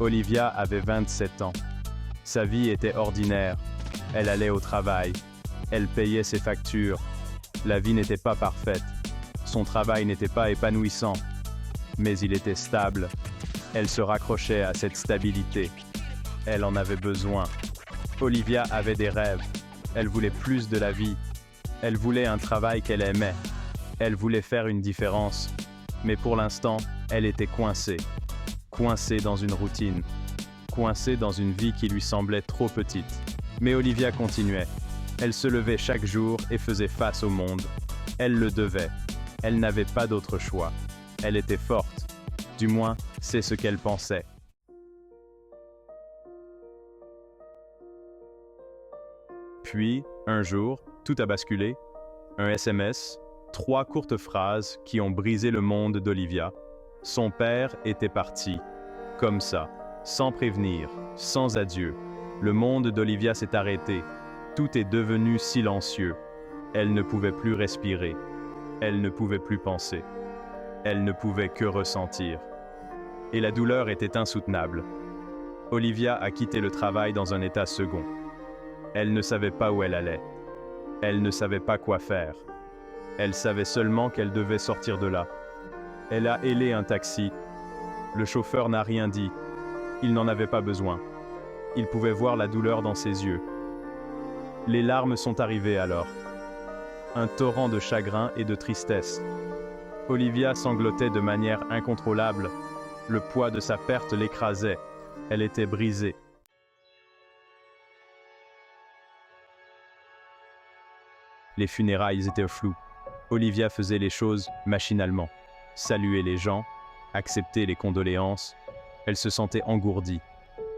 Olivia avait 27 ans. Sa vie était ordinaire. Elle allait au travail. Elle payait ses factures. La vie n'était pas parfaite. Son travail n'était pas épanouissant. Mais il était stable. Elle se raccrochait à cette stabilité. Elle en avait besoin. Olivia avait des rêves. Elle voulait plus de la vie. Elle voulait un travail qu'elle aimait. Elle voulait faire une différence. Mais pour l'instant, elle était coincée. Coincée dans une routine. Coincée dans une vie qui lui semblait trop petite. Mais Olivia continuait. Elle se levait chaque jour et faisait face au monde. Elle le devait. Elle n'avait pas d'autre choix. Elle était forte. Du moins, c'est ce qu'elle pensait. Puis, un jour, tout a basculé. Un SMS, 3 courtes phrases qui ont brisé le monde d'Olivia. Son père était parti. Comme ça, sans prévenir, sans adieu. Le monde d'Olivia s'est arrêté. Tout est devenu silencieux. Elle ne pouvait plus respirer. Elle ne pouvait plus penser. Elle ne pouvait que ressentir. Et la douleur était insoutenable. Olivia a quitté le travail dans un état second. Elle ne savait pas où elle allait. Elle ne savait pas quoi faire. Elle savait seulement qu'elle devait sortir de là. Elle a hélé un taxi. Le chauffeur n'a rien dit. Il n'en avait pas besoin. Il pouvait voir la douleur dans ses yeux. Les larmes sont arrivées alors. Un torrent de chagrin et de tristesse. Olivia sanglotait de manière incontrôlable. Le poids de sa perte l'écrasait. Elle était brisée. Les funérailles étaient floues. Olivia faisait les choses machinalement. Saluer les gens, accepter les condoléances. Elle se sentait engourdie,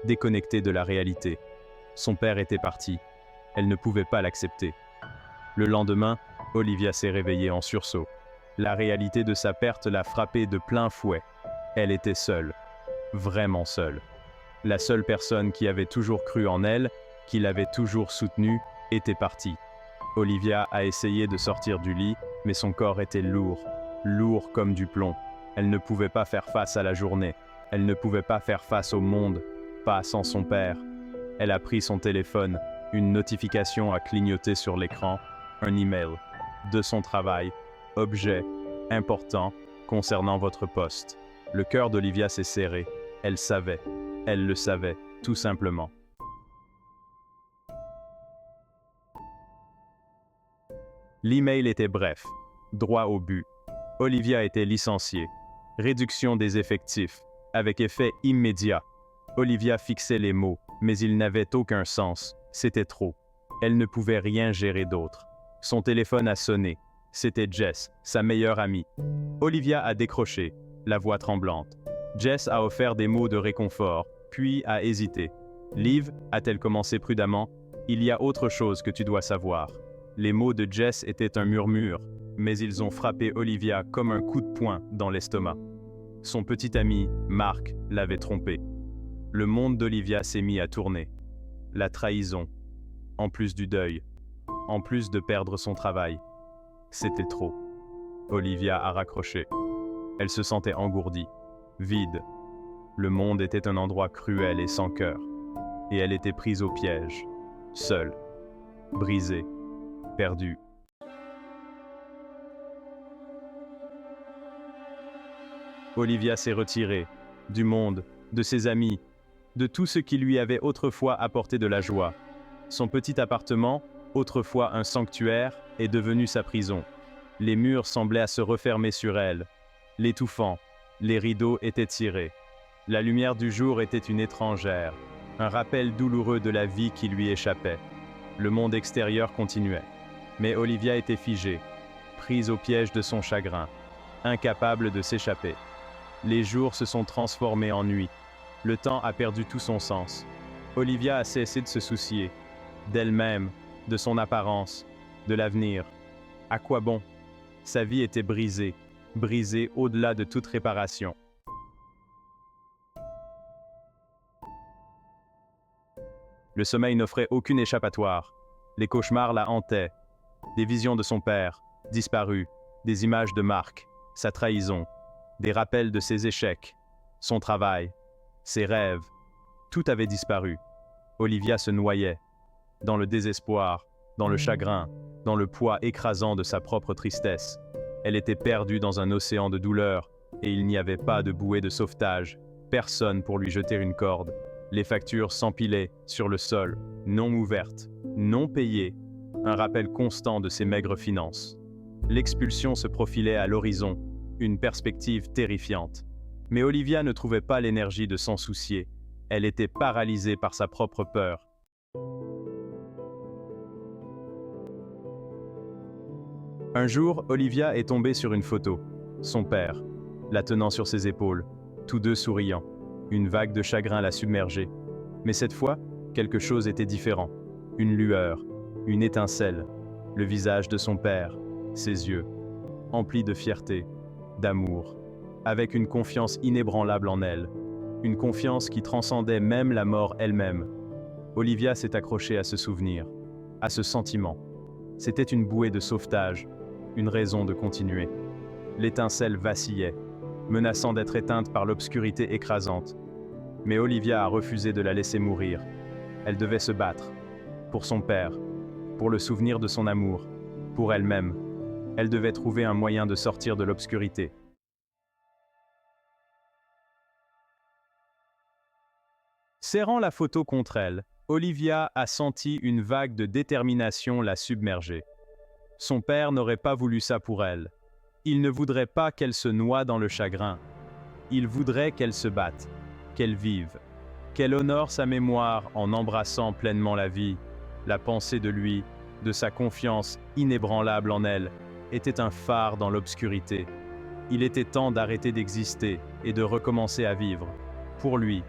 déconnectée de la réalité. Son père était parti. Elle ne pouvait pas l'accepter. Le lendemain, Olivia s'est réveillée en sursaut. La réalité de sa perte l'a frappée de plein fouet. Elle était seule, vraiment seule. La seule personne qui avait toujours cru en elle, qui l'avait toujours soutenue, était partie. Olivia a essayé de sortir du lit, mais son corps était lourd, lourd comme du plomb. Elle ne pouvait pas faire face à la journée. Elle ne pouvait pas faire face au monde, pas sans son père. Elle a pris son téléphone, une notification a clignoté sur l'écran, un email, de son travail, objet, important, concernant votre poste. Le cœur d'Olivia s'est serré. Elle le savait, tout simplement. L'email était bref, droit au but. Olivia était licenciée. Réduction des effectifs, avec effet immédiat. Olivia fixait les mots, mais ils n'avaient aucun sens. C'était trop. Elle ne pouvait rien gérer d'autre. Son téléphone a sonné. C'était Jess, sa meilleure amie. Olivia a décroché, la voix tremblante. Jess a offert des mots de réconfort, puis a hésité. Liv, a-t-elle commencé prudemment, il y a autre chose que tu dois savoir. Les mots de Jess étaient un murmure, mais ils ont frappé Olivia comme un coup de poing dans l'estomac. Son petit ami, Mark, l'avait trompée. Le monde d'Olivia s'est mis à tourner. La trahison, en plus du deuil, en plus de perdre son travail. C'était trop. Olivia a raccroché. Elle se sentait engourdie, vide. Le monde était un endroit cruel et sans cœur. Et elle était prise au piège, seule, brisée, perdue. Olivia s'est retirée, du monde, de ses amis, de tout ce qui lui avait autrefois apporté de la joie. Son petit appartement, autrefois un sanctuaire, est devenu sa prison. Les murs semblaient à se refermer sur elle, l'étouffant. Les rideaux étaient tirés. La lumière du jour était une étrangère, un rappel douloureux de la vie qui lui échappait. Le monde extérieur continuait. Mais Olivia était figée, prise au piège de son chagrin, incapable de s'échapper. Les jours se sont transformés en nuit. Le temps a perdu tout son sens. Olivia a cessé de se soucier, d'elle-même, de son apparence, de l'avenir. À quoi bon? Sa vie était brisée, brisée au-delà de toute réparation. Le sommeil n'offrait aucune échappatoire. Les cauchemars la hantaient. Des visions de son père, disparu, des images de Mark, sa trahison, des rappels de ses échecs, son travail, ses rêves. Tout avait disparu. Olivia se noyait, dans le désespoir, dans le chagrin, dans le poids écrasant de sa propre tristesse. Elle était perdue dans un océan de douleur, et il n'y avait pas de bouée de sauvetage, personne pour lui jeter une corde. Les factures s'empilaient sur le sol, non ouvertes, non payées, un rappel constant de ses maigres finances. L'expulsion se profilait à l'horizon, une perspective terrifiante. Mais Olivia ne trouvait pas l'énergie de s'en soucier. Elle était paralysée par sa propre peur. Un jour, Olivia est tombée sur une photo. Son père, la tenant sur ses épaules, tous deux souriants. Une vague de chagrin la submergeait. Mais cette fois, quelque chose était différent. Une lueur, une étincelle, le visage de son père, ses yeux, emplis de fierté, d'amour, avec une confiance inébranlable en elle, une confiance qui transcendait même la mort elle-même. Olivia s'est accrochée à ce souvenir, à ce sentiment. C'était une bouée de sauvetage, une raison de continuer. L'étincelle vacillait, menaçant d'être éteinte par l'obscurité écrasante. Mais Olivia a refusé de la laisser mourir. Elle devait se battre, pour son père, pour le souvenir de son amour, pour elle-même. Elle devait trouver un moyen de sortir de l'obscurité. Serrant la photo contre elle, Olivia a senti une vague de détermination la submerger. Son père n'aurait pas voulu ça pour elle. Il ne voudrait pas qu'elle se noie dans le chagrin. Il voudrait qu'elle se batte, qu'elle vive, qu'elle honore sa mémoire en embrassant pleinement la vie. La pensée de lui, de sa confiance inébranlable en elle, était un phare dans l'obscurité. Il était temps d'arrêter d'exister et de recommencer à vivre. Pour lui,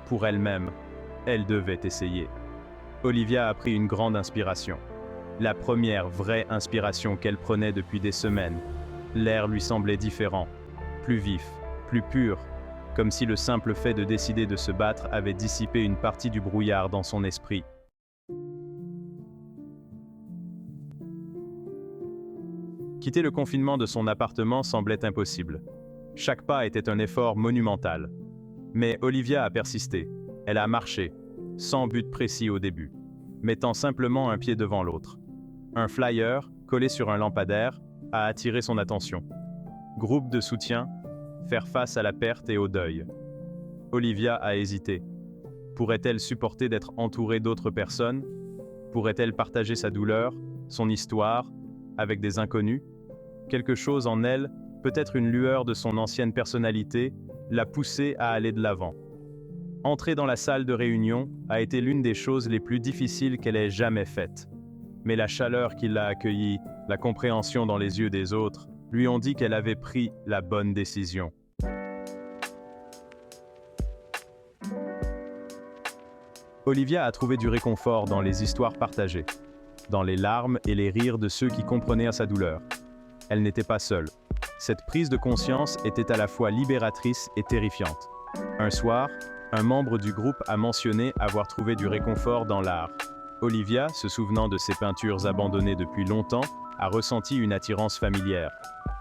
pour elle-même, elle devait essayer. Olivia a pris une grande inspiration. La première vraie inspiration qu'elle prenait depuis des semaines. L'air lui semblait différent, plus vif, plus pur, comme si le simple fait de décider de se battre avait dissipé une partie du brouillard dans son esprit. Quitter le confinement de son appartement semblait impossible. Chaque pas était un effort monumental. Mais Olivia a persisté. Elle a marché, sans but précis au début, mettant simplement un pied devant l'autre. Un flyer, collé sur un lampadaire, a attiré son attention. Groupe de soutien, faire face à la perte et au deuil. Olivia a hésité. Pourrait-elle supporter d'être entourée d'autres personnes? Pourrait-elle partager sa douleur, son histoire, avec des inconnus? Quelque chose en elle, peut-être une lueur de son ancienne personnalité, l'a poussée à aller de l'avant. Entrer dans la salle de réunion a été l'une des choses les plus difficiles qu'elle ait jamais faites. Mais la chaleur qui l'a accueillie, la compréhension dans les yeux des autres, lui ont dit qu'elle avait pris la bonne décision. Olivia a trouvé du réconfort dans les histoires partagées, dans les larmes et les rires de ceux qui comprenaient sa douleur. Elle n'était pas seule. Cette prise de conscience était à la fois libératrice et terrifiante. Un soir, un membre du groupe a mentionné avoir trouvé du réconfort dans l'art. Olivia, se souvenant de ses peintures abandonnées depuis longtemps, a ressenti une attirance familière.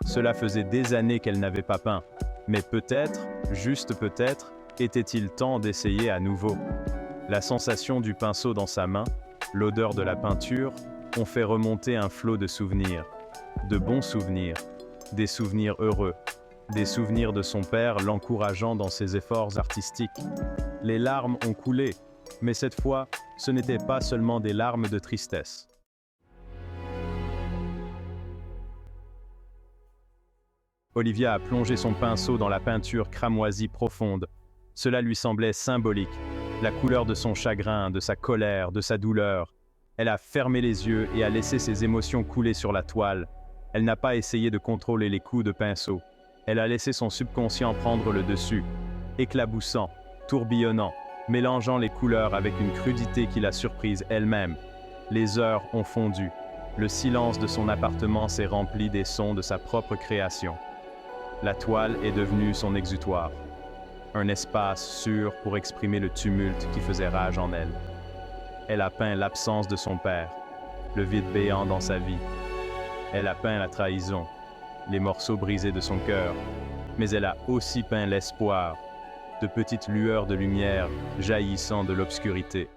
Cela faisait des années qu'elle n'avait pas peint. Mais peut-être, juste peut-être, était-il temps d'essayer à nouveau. La sensation du pinceau dans sa main, l'odeur de la peinture, ont fait remonter un flot de souvenirs. De bons souvenirs, des souvenirs heureux, des souvenirs de son père l'encourageant dans ses efforts artistiques. Les larmes ont coulé, mais cette fois, ce n'étaient pas seulement des larmes de tristesse. Olivia a plongé son pinceau dans la peinture cramoisie profonde. Cela lui semblait symbolique, la couleur de son chagrin, de sa colère, de sa douleur. Elle a fermé les yeux et a laissé ses émotions couler sur la toile. Elle n'a pas essayé de contrôler les coups de pinceau. Elle a laissé son subconscient prendre le dessus, éclaboussant, tourbillonnant, mélangeant les couleurs avec une crudité qui l'a surprise elle-même. Les heures ont fondu. Le silence de son appartement s'est rempli des sons de sa propre création. La toile est devenue son exutoire. Un espace sûr pour exprimer le tumulte qui faisait rage en elle. Elle a peint l'absence de son père, le vide béant dans sa vie. Elle a peint la trahison, les morceaux brisés de son cœur, mais elle a aussi peint l'espoir, de petites lueurs de lumière jaillissant de l'obscurité.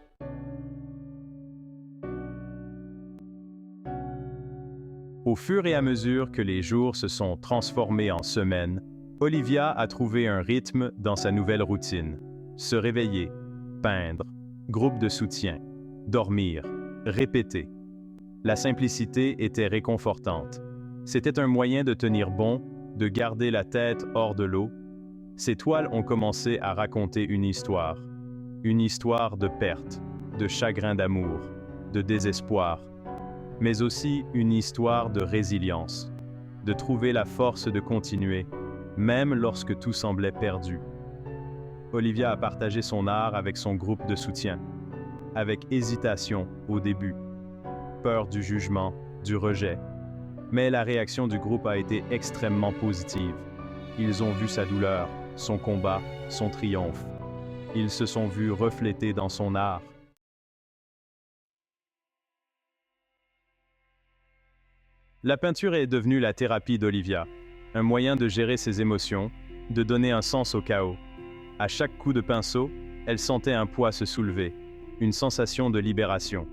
Au fur et à mesure que les jours se sont transformés en semaines, Olivia a trouvé un rythme dans sa nouvelle routine. Se réveiller, peindre, groupe de soutien, dormir, répéter. La simplicité était réconfortante. C'était un moyen de tenir bon, de garder la tête hors de l'eau. Ces toiles ont commencé à raconter une histoire de perte, de chagrin d'amour, de désespoir, mais aussi une histoire de résilience, de trouver la force de continuer, même lorsque tout semblait perdu. Olivia a partagé son art avec son groupe de soutien, avec hésitation au début, peur du jugement, du rejet. Mais la réaction du groupe a été extrêmement positive. Ils ont vu sa douleur, son combat, son triomphe. Ils se sont vus reflétés dans son art. La peinture est devenue la thérapie d'Olivia, un moyen de gérer ses émotions, de donner un sens au chaos. À chaque coup de pinceau, elle sentait un poids se soulever, une sensation de libération.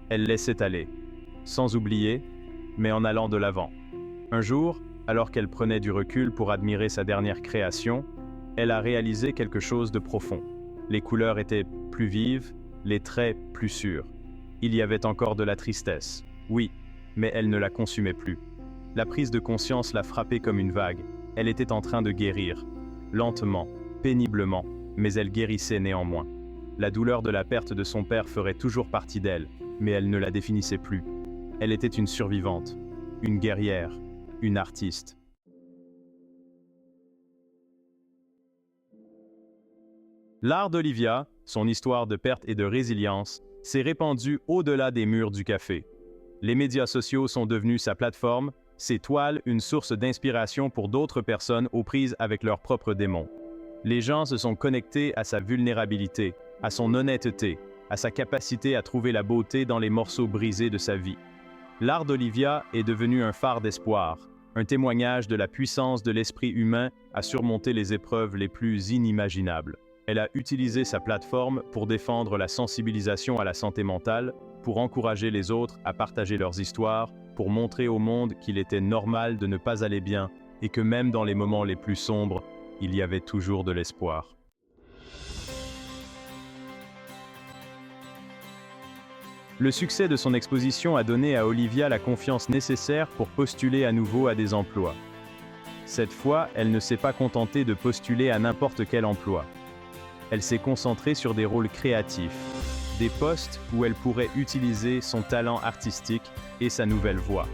Elle laissait aller, sans oublier, mais en allant de l'avant. Un jour, alors qu'elle prenait du recul pour admirer sa dernière création, elle a réalisé quelque chose de profond. Les couleurs étaient plus vives, les traits plus sûrs. Il y avait encore de la tristesse, oui, mais elle ne la consumait plus. La prise de conscience l'a frappée comme une vague. Elle était en train de guérir, lentement, péniblement, mais elle guérissait néanmoins. La douleur de la perte de son père ferait toujours partie d'elle, mais elle ne la définissait plus. Elle était une survivante, une guerrière, une artiste. L'art d'Olivia, son histoire de perte et de résilience, s'est répandu au-delà des murs du café. Les médias sociaux sont devenus sa plateforme, ses toiles une source d'inspiration pour d'autres personnes aux prises avec leurs propres démons. Les gens se sont connectés à sa vulnérabilité, à son honnêteté, à sa capacité à trouver la beauté dans les morceaux brisés de sa vie. L'art d'Olivia est devenu un phare d'espoir, un témoignage de la puissance de l'esprit humain à surmonter les épreuves les plus inimaginables. Elle a utilisé sa plateforme pour défendre la sensibilisation à la santé mentale, pour encourager les autres à partager leurs histoires, pour montrer au monde qu'il était normal de ne pas aller bien et que même dans les moments les plus sombres, il y avait toujours de l'espoir. Le succès de son exposition a donné à Olivia la confiance nécessaire pour postuler à nouveau à des emplois. Cette fois, elle ne s'est pas contentée de postuler à n'importe quel emploi. Elle s'est concentrée sur des rôles créatifs, des postes où elle pourrait utiliser son talent artistique et sa nouvelle voix.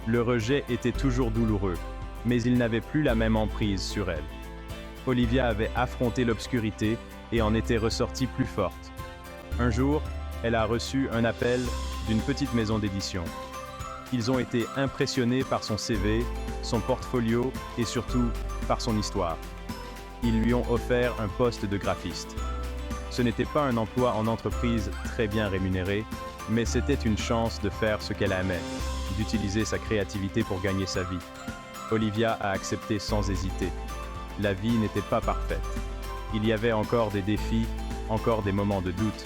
Le rejet était toujours douloureux, mais il n'avait plus la même emprise sur elle. Olivia avait affronté l'obscurité et en était ressortie plus forte. Un jour, elle a reçu un appel d'une petite maison d'édition. Ils ont été impressionnés par son CV, son portfolio et surtout par son histoire. Ils lui ont offert un poste de graphiste. Ce n'était pas un emploi en entreprise très bien rémunéré, mais c'était une chance de faire ce qu'elle aimait, d'utiliser sa créativité pour gagner sa vie. Olivia a accepté sans hésiter. La vie n'était pas parfaite. Il y avait encore des défis, encore des moments de doute.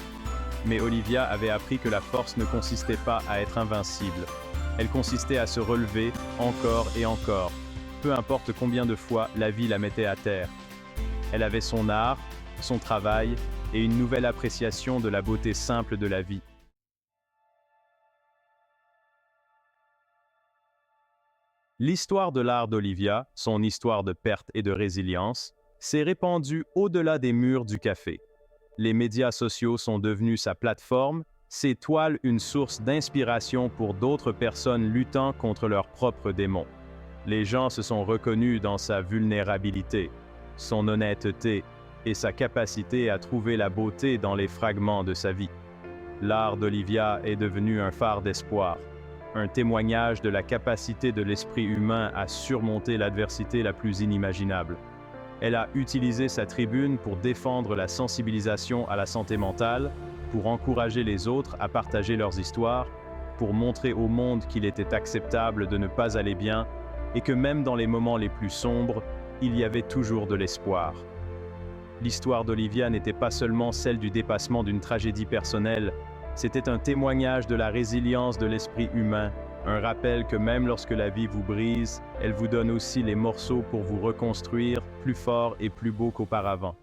Mais Olivia avait appris que la force ne consistait pas à être invincible. Elle consistait à se relever encore et encore, peu importe combien de fois la vie la mettait à terre. Elle avait son art, son travail et une nouvelle appréciation de la beauté simple de la vie. L'histoire de l'art d'Olivia, son histoire de perte et de résilience, s'est répandue au-delà des murs du café. Les médias sociaux sont devenus sa plateforme, ses toiles une source d'inspiration pour d'autres personnes luttant contre leurs propres démons. Les gens se sont reconnus dans sa vulnérabilité, son honnêteté et sa capacité à trouver la beauté dans les fragments de sa vie. L'art d'Olivia est devenu un phare d'espoir, un témoignage de la capacité de l'esprit humain à surmonter l'adversité la plus inimaginable. Elle a utilisé sa tribune pour défendre la sensibilisation à la santé mentale, pour encourager les autres à partager leurs histoires, pour montrer au monde qu'il était acceptable de ne pas aller bien et que même dans les moments les plus sombres, il y avait toujours de l'espoir. L'histoire d'Olivia n'était pas seulement celle du dépassement d'une tragédie personnelle, c'était un témoignage de la résilience de l'esprit humain, un rappel que même lorsque la vie vous brise, elle vous donne aussi les morceaux pour vous reconstruire plus fort et plus beau qu'auparavant.